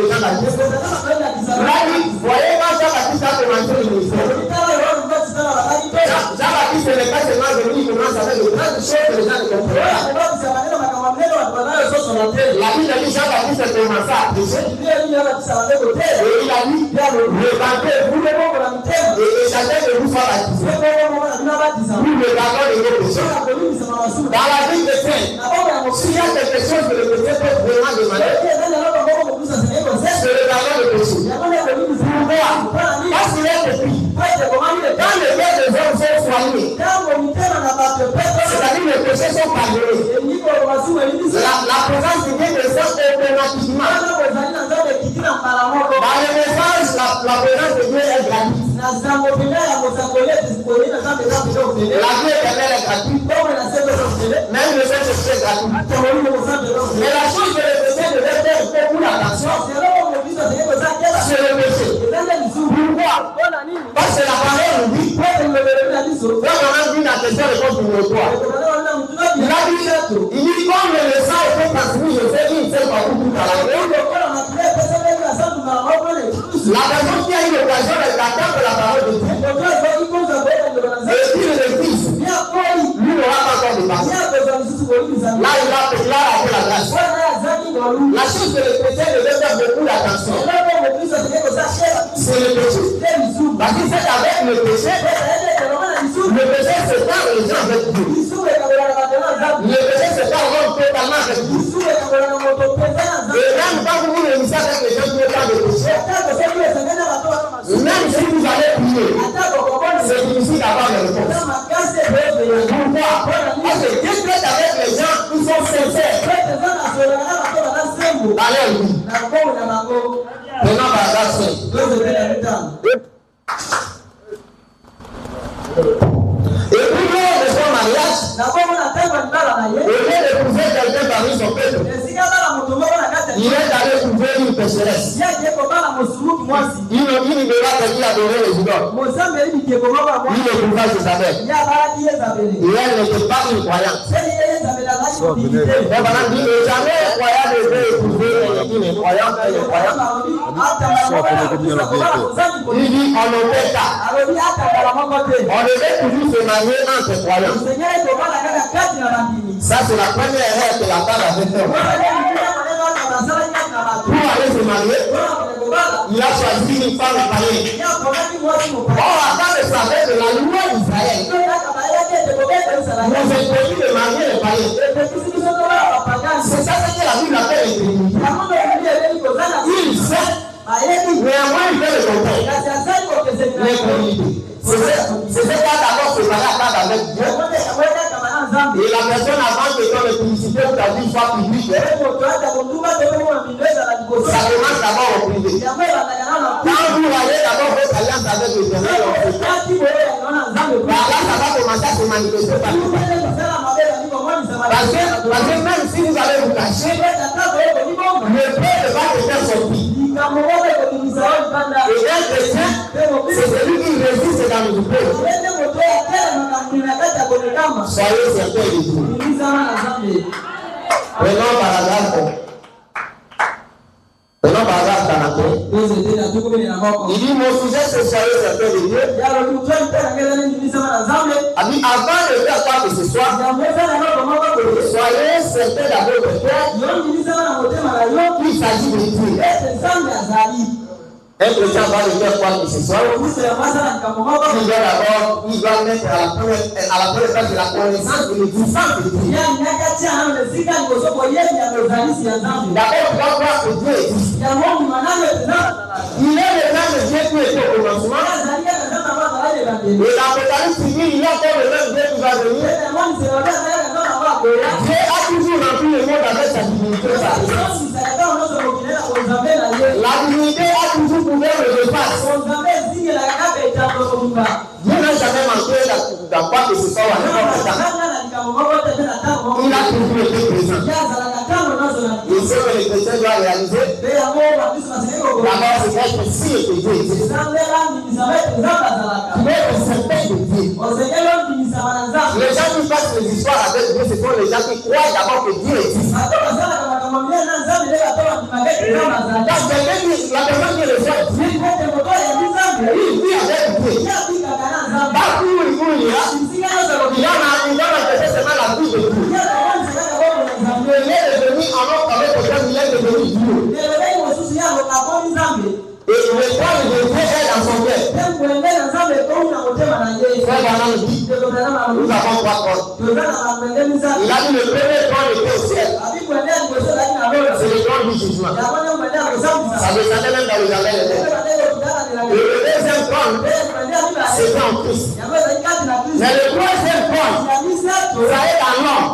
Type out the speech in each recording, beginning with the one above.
de Jean-Baptiste. Là, voyez quand Jean-Baptiste a commencé le ministère. Jean-Baptiste n'est pas seulement venu, il commence avec de grandes choses que les gens ne comprennent pas. La Bible dit Jean-Baptiste a commencé à prêcher. Et il a dit, repentez-vous et chacun de vous soit baptisé. Nous regardons les autres péchés. Dans la vie de Saint, s'il y a quelque chose que le péché peut vraiment demander, c'est le pardon de péché. Pourquoi? Parce qu'il est depuis. Quand les cœurs des hommes sont soignés, c'est-à-dire les péchés sont pardonnés, la présence de Dieu descend automatiquement. Dans le message, la présence de Dieu est gratuite. La vie éternelle est gratuite. Même le Saint-Esprit est gratuit. Mais la chose que le péché devait faire beaucoup d'attention, c'est le péché. Pourquoi? Parce que la parole nous dit, quand on a vu la question de contre le droit, il a dit, comme le sang était transmis, je sais qu'il ne sait pas où tout à la personne qui a eu l'occasion d'attendre la parole de Dieu, et puis l'église, lui n'aura pas encore de parole. Là, il a appelé la grâce. La chose que le chrétien devait faire beaucoup d'attention, c'est le péché. Parce qu'il sait qu'avec le péché, c'est pas les gens avec Dieu. Le péché, c'est pas l'homme totalement avec Dieu. Et même quand vous réunissez avec les gens qui ont pas de péché, même si vous allez prier, c'est difficile d'avoir les réponses. Pourquoi? Parce que Dieu traite avec les gens qui sont sincères. Alléluia. Prenons paragraphe 5. Et puis lors de son mariage, au lieu de trouver quelqu'un parmi son peuple, il est allé trouver une pécheresse. Il devra qu'il adorait les idoles. Il le trouva Jézabel. Et elle n'était pas une croyante. Et voilà, il n'est jamais croyant de épouser une croyante et une croyante. Il dit on ne fait pas. On devait toujours se marier entre croyants. Ça, c'est la première erreur que la femme avait faite. Pour aller se marier, il a choisi une femme païenne. Or, avant de savoir de la loi d'Israël, nous avons choisi de marier les païens. C'est ça que la Bible appelle l'intégrité. Il sait, néanmoins, il fait le contraire. L'intégrité. C'est ça d'abord se marier à table avec Dieu. Et la personne avant que ton publicité ou ta vie soit publique, ça commence d'abord au privé. Quand vous voyez d'abord votre alliance avec le Seigneur, là, ça va commencer à se manifester partout. Parce que même si vous allez vous cacher, le Père va te faire sortir. Et un chrétien, c'est celui qui résiste dans le peuple. Soyez certains de vous. Prenons paragraphe 41. Il dit mon sujet c'est soyez certains de Dieu. Avant de faire quoi que ce soit, soyez certains d'abord de faire qu'il s'agit de Dieu. Un chrétien va le faire quoi que ce soit. Il doit mettre à la première place de la connaissance de l'existence de Dieu. D'abord, tu dois croire que Dieu existe. Il est le même Dieu qui était au commencement. Et l'Apocalypse dit il est encore le même Dieu qui va venir. Dieu a toujours rempli le monde avec sa divinité. La divinité a toujours couvert le espace. Dieu n'a jamais manqué dans quoi que ce soit. Il a toujours été présent. Et ce que les chrétiens doivent réaliser, d'abord c'est être sûr que Dieu existe. Tu dois être certain de Dieu. Les gens qui passent les histoires avec Dieu, ce sont les gens qui croient d'abord que Dieu existe. la personne qui le fait, il vit avec Dieu. Partout où il ira, il a manifesté seulement la vie de Dieu. Il est devenu en homme avec lequel il est devenu Dieu. Et le point de Dieu est dans son cœur. Frère Branham dit, nous avons 3 corps. Il a dit le premier corps était au ciel. C'est le corps du jugement. Ça descendait même dans le jardin de l'Éden. Et le deuxième corps, c'était en Christ. Mais le troisième corps, ça est dans l'homme.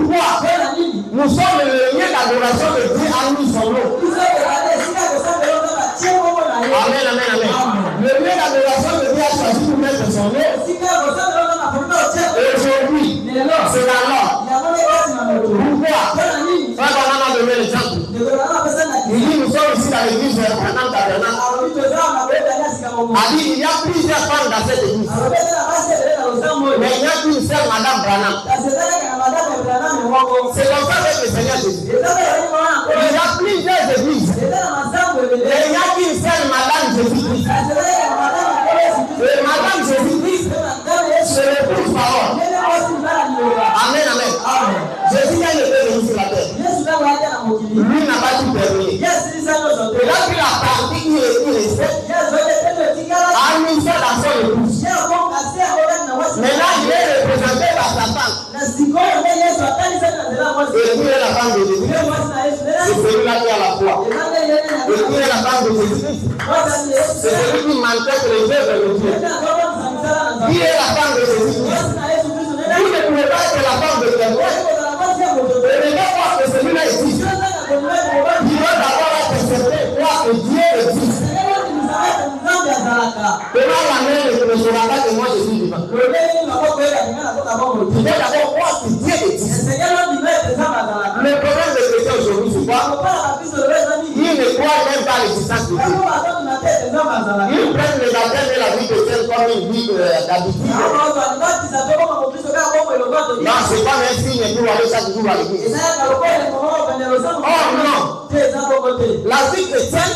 Pourquoi? Nous sommes le lien d'adoration de Dieu à nous son nom. Amen, amen, amen. Le lieu d'adoration de Dieu a choisi pour mettre son nom. Et aujourd'hui, c'est la norme. Pourquoi? Frère Branham a donné l'exemple. Il dit, nous sommes ici dans l'église de Branham Tabernacle. Il dit, il y a plusieurs femmes dans cette église. Mais il n'y a qu'une seule Madame Branham. C'est comme ça avec le Seigneur Jésus. Il y a plusieurs églises. Mais il n'y a qu'une seule Madame Jésus-Christ. Et Madame Jésus-Christ, c'est le plus parole. Amen, amen. Jésus a été venu sur la terre. Lui n'a pas tout permis. Et là, il a parti, il respecte. A mis ça dans son épouse. Maintenant, il est représenté par sa femme. Et puis, il est la femme de Jésus. C'est celui-là qui a la foi. Et puis, il est la femme de Jésus. C'est celui qui manifeste les œuvres de Dieu. Qui est la femme de Jésus? Vous ne pouvez pas être la femme de quelqu'un. Et ne pas croire que celui-là existe. Il doit d'abord être accepté, croire que Dieu existe. Comment la mère ne saura pas que moi je suis vivant? Il doit d'abord croire que Dieu existe. Le problème de chrétien aujourd'hui, c'est quoi? Ils ne croient même pas à l'existence de Dieu. Ils prennent le baptême et la vie chrétienne comme une vie d'habitude. Non, c'est pas un signe pour aller chaque jour à l'église. Oh non! La vie chrétienne,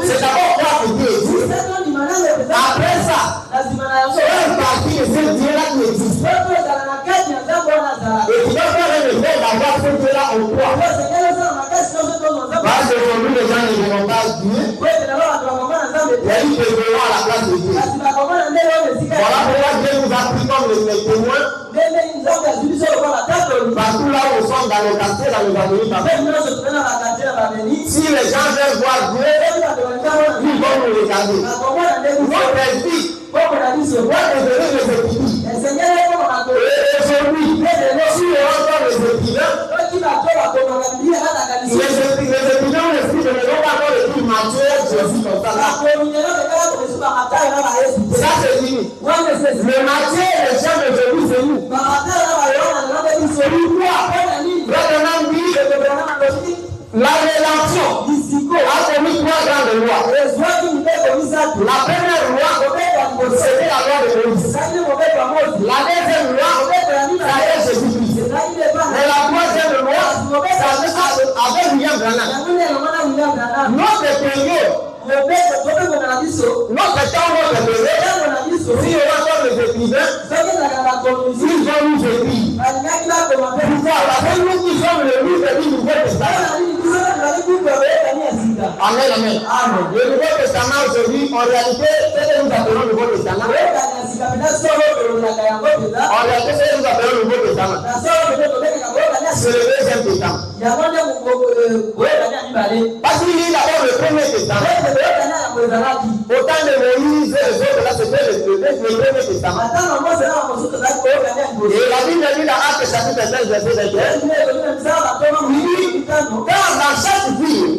c'est d'abord croire que Dieu existe. Après ça, une partie de ce Dieu-là qui existe. Et tu dois faire un effort d'avoir ce Dieu-là en toi. Parce qu'aujourd'hui, les gens ne verront pas Dieu. Et ils te verront à la place de Dieu. Voilà pourquoi Dieu nous a pris comme les témoins. Partout là où nous sommes, dans le quartier, dans les avenues. Si les gens veulent voir Dieu, ils vont nous regarder. Notre vie, doit devenir les épidémies. Et aujourd'hui, si on entend les épidémies, les épidémies, l'esprit de ne pas avoir le plus Matthieu, Jésus comme ça. Ça c'est fini. Le Matthieu, les gens de Jésus, c'est nous. La rédemption a commis 3 grandes lois. La première loi, c'était la loi de Moïse. La deuxième loi, ça est Jésus-Christ. Et la troisième loi, ça avait William Branham. Notre période, notre temps, notre période, si on va faire les écrivains, ils vont nous écrire. Pourquoi? Parce que nous qui sommes le livre du Nouveau Testament. Amen, amen. Le Nouveau Testament aujourd'hui, en réalité, c'est ce que nous appelons le Nouveau Testament. En réalité, c'est ce que nous appelons le Nouveau Testament. C'est le deuxième testament. Parce qu'il y a d'abord le premier testament. Au temps de Moïse et les autres, là, c'était le premier testament. Et la Bible dit dans Actes chapitre 16, verset 21, car dans chaque ville,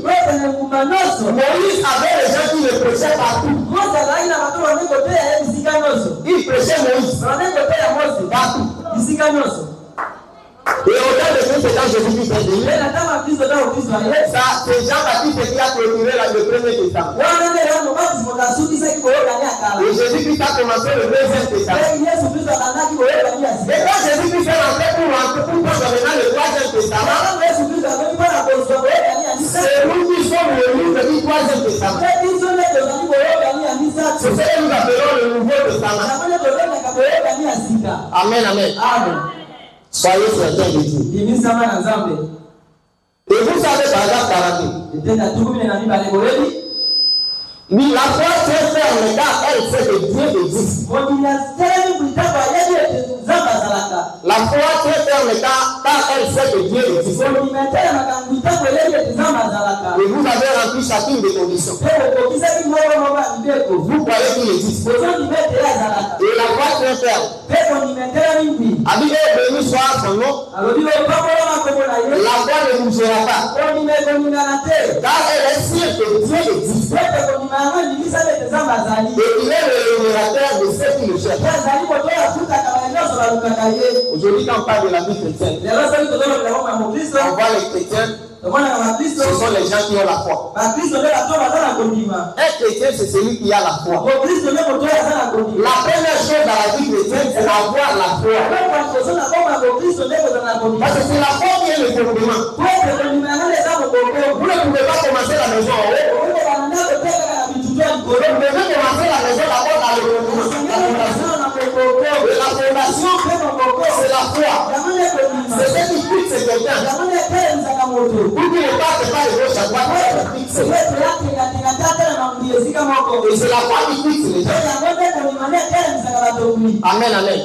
Moïse avait les gens qui le prêchaient partout. Il prêchait Moïse partout. Et au-delà de Christ, c'est quand Jésus-Christ est venu. Ça, c'est Jean-Baptiste qui a clôturé le premier testament. Et Jésus-Christ a commencé le deuxième testament. Et quand Jésus-Christ est rentré pour maintenant le troisième testament, c'est nous qui sommes le troisième testament. C'est ce que nous appelons le Nouveau Testament. Amen, amen. Soyez certains de Dieu. Et vous savez par exemple, mais la foi très ferme car elle sait que Dieu existe. La foi très ferme car elle sait que Dieu existe. Et vous avez rempli chacune des conditions. Vous croyez qu'il existe. Et la foi très ferme. Amis, béni soit son nom. La foi ne bougera pas. Car elle est sûre que Dieu existe. Et il est le rémunérateur de ceux qui le cherchent. Aujourd'hui, quand on parle de la vie chrétienne, on voit les chrétiens, ce sont les gens qui ont la foi. Un chrétien, c'est celui qui a la foi. La première chose dans la vie chrétienne, c'est avoir la foi. Parce que c'est la foi qui est le fondement. Vous ne pouvez pas commencer la maison en haut. Vous devez commencer la maison d'abord dans le fondement. La fondation, c'est la foi. C'est ce qui fixe quelqu'un. Vous qui ne partez pas de gauche à droite, c'est fixé. Et c'est la foi qui fixe les gens. Amen, amen.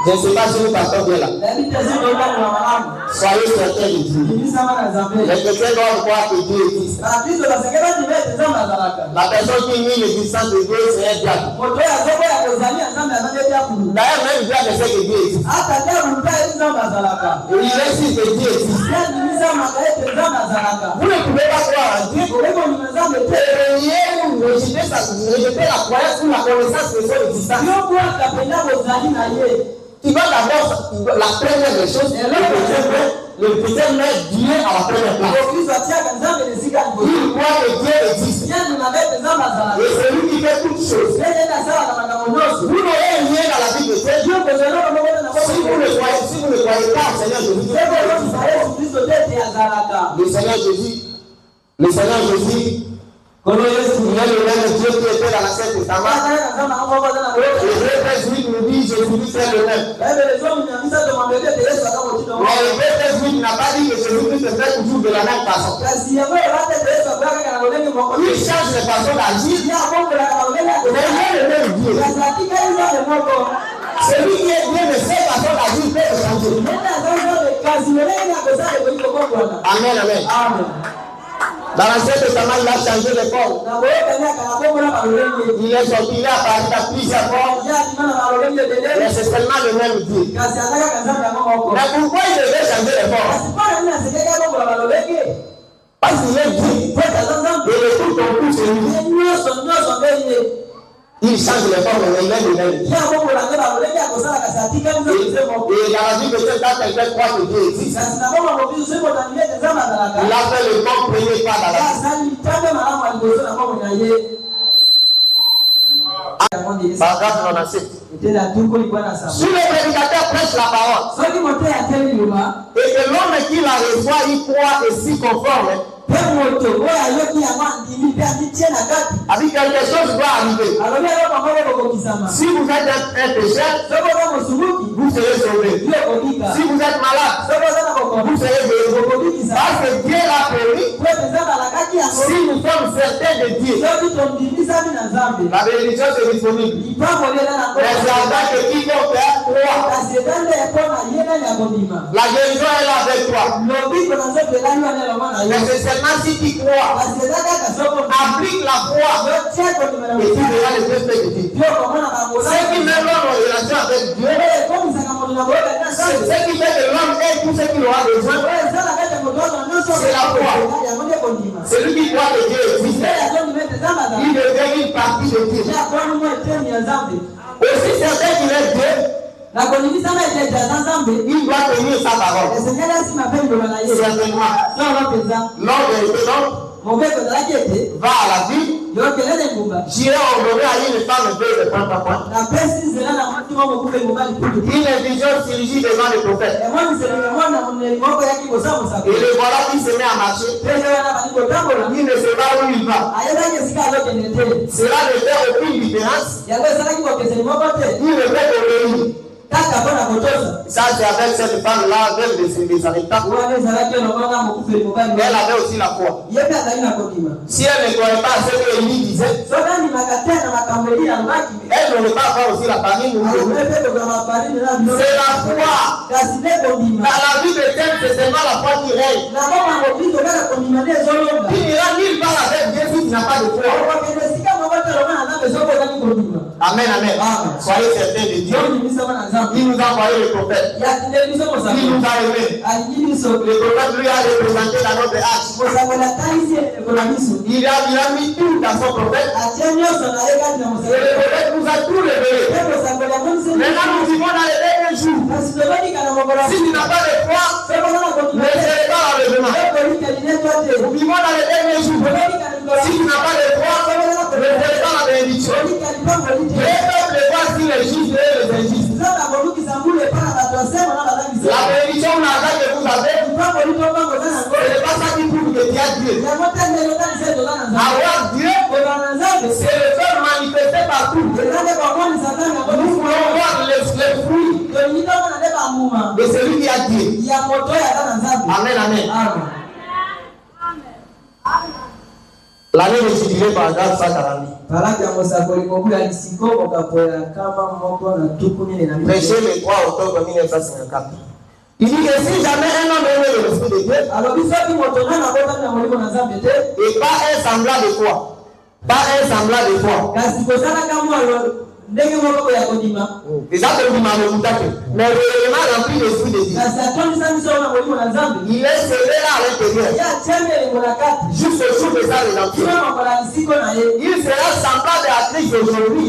Je ne sais pas si nous partons bien là. Soyez certains de Dieu. Les chrétiens doivent croire que Dieu existe. La personne qui nie l'existence de Dieu, c'est un diable. D'ailleurs, même Dieu sait que Dieu existe. Et il est sûr que Dieu existe. Vous ne pouvez pas croire en Dieu. Et rejeter la croyance ou la connaissance de son existence. Il va d'abord, la première des choses, le chrétien met Dieu à la première place. Il croit que Dieu existe. Et c'est lui qui fait toutes choses. Vous n'aurez rien dans la vie de Dieu. Si vous ne croyez pas au Seigneur Jésus, le Seigneur Jésus, il est le même Dieu qui était dans l'Ancien Testament. Le Jésus nous dit Jésus-Christ est le même. Mais le Jésus n'a pas dit que Jésus-Christ se fait toujours de la même façon. Il change les façons d'agir. Mais il est le même Dieu. Celui qui est Dieu de ses façons d'agir peut changer. Amen, amen. Dans l'Ancien Testament, il a changé de forme. Il est sorti, il est apparu à plusieurs formes. Mais c'est seulement le même Dieu. Mais pourquoi il devait changer de forme? Parce qu'il est Dieu. Et le tout ton coup, c'est lui. Il change les formes, mais il est le même. Et dans la vie de Dieu, quand quelqu'un croit que Dieu existe, il a fait le bon premier pas dans la vie. Paragraphe 97. Si le prédicateur prêche la parole et que l'homme qui la reçoit y croit et s'y conforme, avec quelque chose doit arriver. Si vous êtes un pécheur, vous serez sauvé. Si vous êtes malade, vous serez guéri. Parce que Dieu l'a permis. Si nous sommes certains de Dieu, la bénédiction est disponible. Mais c'est avant que quiconque croit. La guérison est là avec toi. Mais c'est seulement si tu crois. Applique la foi et tu verras les effets de Dieu. Ce qui met l'homme en relation avec Dieu, ce qui fait que l'homme ait tout ce qu'il aura besoin, c'est la foi. Celui qui croit que Dieu existe, il devient une partie de Dieu. Aussi certain qu'il est Dieu, Il doit tenir sa parole. Certainement. L'homme va à la ville. J'irai ordonner à une femme de point par point. Une vision surgit devant le prophète. Et le voilà qui se met à marcher. Il ne sait pas où il va. Cela ne fait aucune différence. Il ne fait qu'obéir. Ça, c'est avec cette femme-là, avec des Samaritains. Elle avait aussi la foi. Si elle ne croyait pas à ce que Élie disait, elle n'aurait pas avoir aussi la famille. C'est la foi. Dans la vie de Dieu, c'est seulement la foi qui règne. Il n'ira nulle part avec Dieu si tu n'as pas de foi. Amen, amen. Soyez certains de Dieu. Il nous a envoyé le prophète. Il nous a aimés. Le prophète lui a représenté dans notre âge. Il a mis tout dans son prophète. Et le prophète nous a tout révélé. Maintenant nous vivons dans les derniers jours. Si tu n'as pas de foi, ne serai pas l'enlèvement. Nous vivons dans les derniers jours. Si tu n'as pas de foi, ne serai pas la bénédiction. Les peuples voient si les juges et les injustes. La bénédiction que vous avez, ce n'est pas ça qui prouve que tu as Dieu. Avoir Dieu, c'est le faire manifester partout. Nous voulons voir les fruits de celui qui a Dieu. Amen, amen. L'année de jubilé par exemple 140 000. Prêché le 3 octobre 1954. Il dit que si jamais un homme aimait le respect de Dieu, et pas un semblant de foi, pas un semblant de foi. Et ça te dit mais réellement rempli l'esprit de Dieu. Il est scellé là à l'intérieur. Jusqu'au jour de sa rédemption. Il sera semblable à Christ aujourd'hui.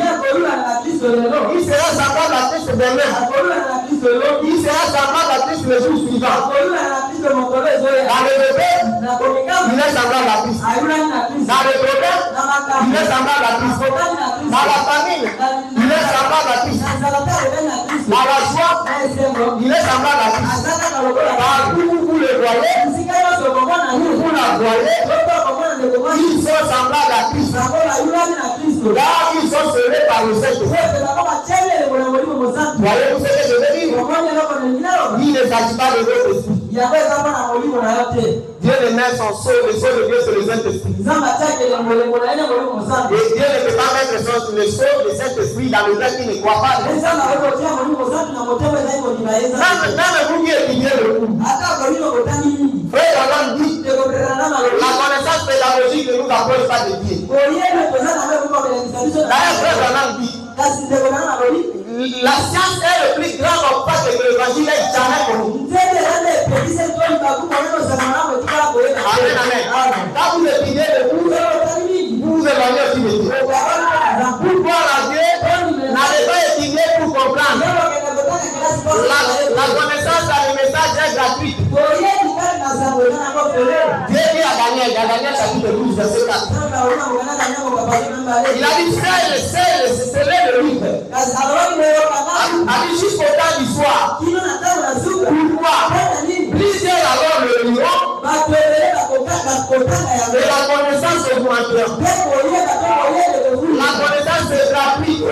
Il sera semblable à Christ demain. Il sera semblable à Christ le jour suivant. Dans le bébé, il est semblable à Christ. Dans le problème, il est semblable à Christ. Dans la famille, il est semblable à Christ. Dans la joie, il est semblable à Christ. Partout où vous le voyez, vous la voyez, ils sont semblables à Christ. Là, ils sont serrés par le Saint-Esprit. Voyez-vous ce que je veux dire? Il ne s'agit pas de votre esprit. Dieu ne met son sceau, le sceau de Dieu sur le Saint-Esprit. Et Dieu ne peut pas mettre le sceau de Saint-Esprit dans lequel il ne croit pas. Même vous qui étudiez le coup. Frère Roland dit, la connaissance pédagogique ne nous approche pas de Dieu. D'ailleurs, Frère Roland dit, la science est le plus grand obstacle que l'évangile ait jamais connu. Amen, amen. Quand vous étudiez le cours, vous vous éloignez aussi de Dieu. Pour voir la Dieu, n'allez pas étudier pour comprendre. La connaissance dans le message est gratuite. Dieu dit à Daniel chapitre 12, verset 4. Il a dit, scellez le livre. A dit jusqu'au temps du soir. Pourquoi? Plusieurs alors le liront. Et la connaissance augmentera. La connaissance est gratuite.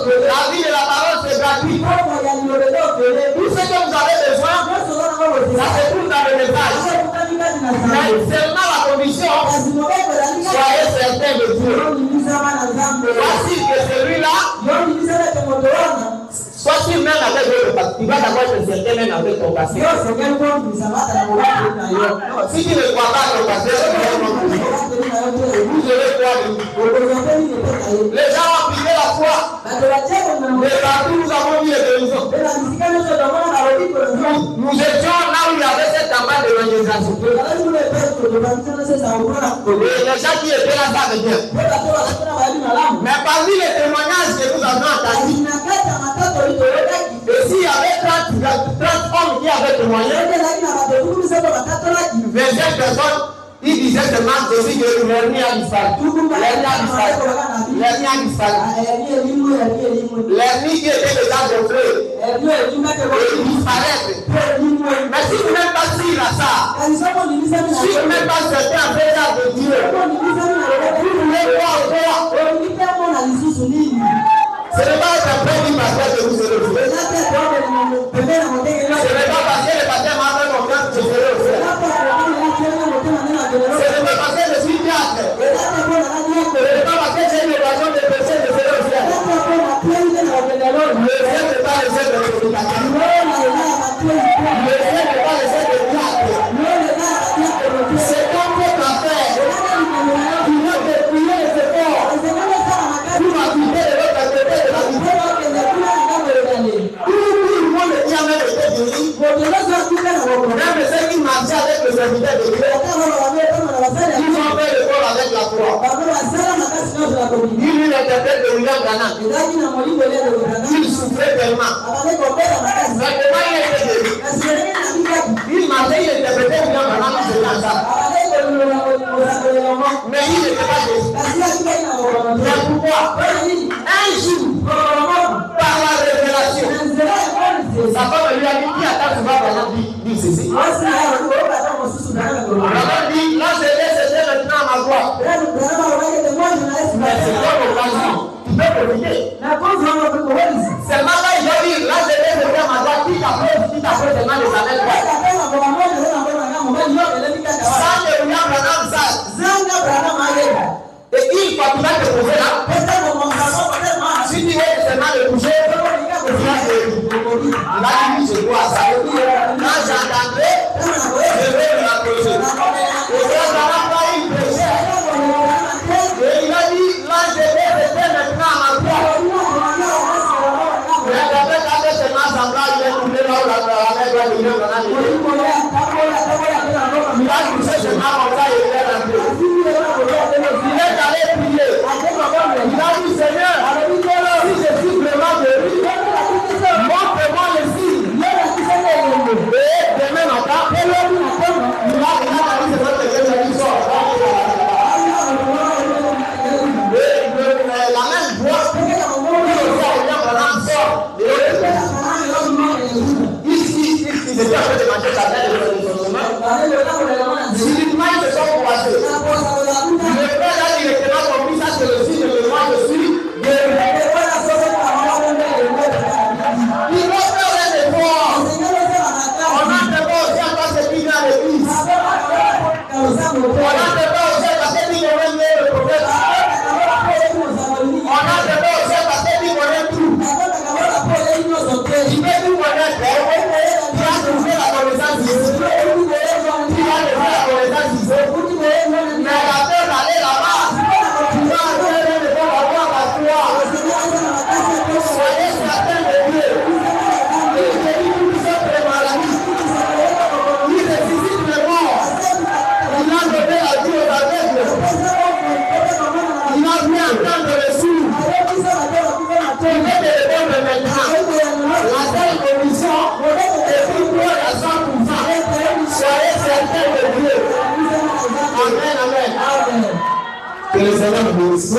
La vie de la parole c'est gratuit. Tout ce que vous avez besoin, ça se trouve dans le message. Mais seulement la condition, soyez certains de Dieu. Voici que celui-là, soit-il même avec votre passé, tu vas d'abord être certain même avec ton passé. Si tu ne crois pas à ton passé, vous aurez croire. Les gens ont privé la foi. Mais partout nous avons vu les guérisons. Nous étions là où il y avait cette pas d'évangélisation. Et les gens qui étaient là savent bien. Mais parmi les témoignages que nous avons entendus, et s'il y avait 30 hommes qui avaient témoigné, 25 personnes, ils disaient seulement Jésus que l'ennemi a disparu. L'ennemi a disparu. L'ennemi qui était déjà gonflé, il disparaît. Mais si vous n'êtes pas sûr à ça, si vous n'êtes pas certain à faire de Dieu, vous voulez voir quoi? Ce n'est pas votre premier pasteur que vous serez au ciel. Ce n'est pas parce que le pasteur m'a fait confiance que je serai au ciel. Ce n'est pas parce que je suis diacre. Ce n'est pas parce que j'ai une occasion de pécher que je serai au ciel. Le ciel n'est pas le ciel de prédicateur. Le ciel n'est pas le ciel de diacre. C'est comme votre affaire. Tu veux dépouiller les efforts. Tu vas quitter de l'autre côté de la vie. Tout le monde qui a même été guéri. Même ceux qui marchaient avec le serviteur de Dieu, ils ont fait le corps avec la croix. Il interprète de William Branham. Il souffrait tellement. Mais comment il a été guéri? Il marchait, il interprétait William Branham, il faisait ça. Mais il n'était pas guéri. Mais pourquoi? Un jour, par la révélation, sa femme lui a dit, qui attend souvent Branham dit ceci. Branham dit, là je laisse maintenant à ma voix. Mais c'est ton occasion. Tu peux profiter. Seulement là, il a dit, là je laisse maintenant à ma voix. Qui t'apprête seulement les années. Sans le William Branham, ça. Et il faut que tu vas te poser là. Si tu veux seulement le toucher, il va dire je vois ça. Quand j'entendrai, je vais me rapprocher. Et quand Branham va y prêcher, et il a dit là je vais rester maintenant à ma voix. Mais d'après quand c'est seulement semblant, il est tombé là où la mer doit venir. Il a touché seulement comme ça et il est rentré. Il est allé prier. Il a dit Seigneur, si je suis vraiment guéri, montre-moi le signe. Et demain matin, il a dit c'est votre église qui sort. La même voix, ici, ils étaient en train de manger sa tête de son chemin. Subitement, ils se sont croisés. Le frère a directement compris ça, c'est le signe de moi, je suis guéri. Il va faire un effort. On a d'abord aussi à passer ce qu'il y a à l'église. On a d'abord aussi à passer ce qu'il y a le prophète. On a d'abord aussi à passer ce qu'il y a tout. Il peut tout connaître. Il a trouvé la connaissance ici. Il a trouvé la connaissance ici. Mais la peur d'aller là-bas, tu vas faire un effort à voir la foi. Soyez certain de Dieu. Il guérit toutes sortes de maladies. Il ressuscite les morts. Il a donné la vie aux aveugles. Il a fait entendre les sourds. Il est de répondre maintenant. La seule condition est pour toi à 100%. Soyez certain de Dieu. Amen, amen. Que le Seigneur vous bénisse.